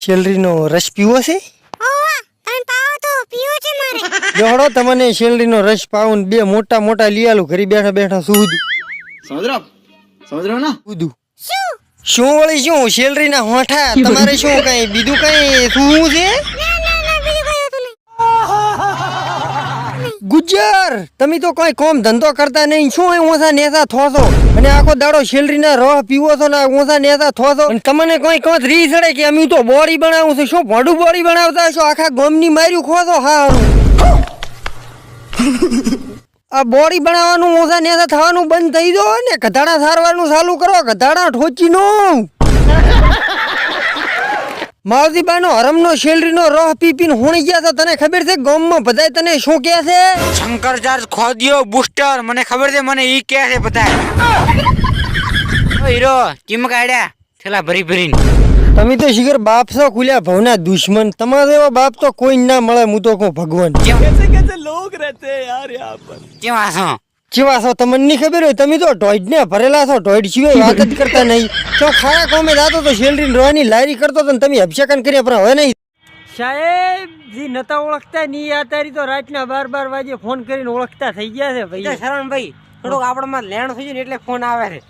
શેલરીનો રસ પીવો છે? ઓવા તને પાવો તો પીવો છે મારે. જોડો તમને શેલરીનો રસ પાવું ને બે મોટા મોટા લીયાલું ઘરી બેઠા બેઠા સુધું સમજો ને સુધું શું વળી શું શેલરીના હોઠા તમારે શું કઈ બીજું કઈ શું છે? ના બીજું કઈ હતું નહીં. ગુજ્જર તમે તો કોઈ કોમ ધંધો કરતા નહીં શું એ ઓછા નેતા થોસો અને આખો દાડો શેલરીના રહ પીવો છો ને ઓછા નેતા થોસો અને તમને કોઈ કોત રી સડે કે અમે તો બોડી બનાવું છું શું ભડું બોડી બનાવતા છો આખા ગોમની માર્યું ખોસો હા આ બોડી બનાવવાનું ઓછા નેતા થવાનું બંધ થઈ દો ને ગધાડા સારવાનું ચાલુ કરો ગધાડા ઠોચીનું માવજીબાનો હરમનો શેલરીનો રહ પી પીને હોણી ગયા તો તને ખબર છે ગામમાં બધાય તને શું કહે છે? શંકર ચાર્જ ખોદિયો બૂસ્ટર મને ખબર છે મને ઈ કે છે બધા ઓ હીરો ચીમકાડ્યા થેલા ભરી ભરીને તમે તો શિખર બાપ છો ખુલ્યા ભવના દુશ્મન તમારો એવો બાપ તો કોઈ ના મળે હું તો કહું ભગવાન કેવા છો કેવા છો તમને નહીં ખબર હોય તમે તો ઢોઈડ ને ભરેલા છો ઢોઈડ સિવાય વાત જ કરતા નહીં તો ખાયા કોમે જાતો તો શેલરી રોવાની લારી કરતો તો તમે અભિષેકન કર્યા પણ હવે નહીં સાહેબ જી નતા ઓળખતા નહીં આ તારી તો રાતના 12 વાગે ફોન કરીને ઓળખતા થઈ ગયા છે ભાઈ શરણભાઈ થોડુંક આપણામાં લેણ થઈ જાય ને એટલે ફોન આવે છે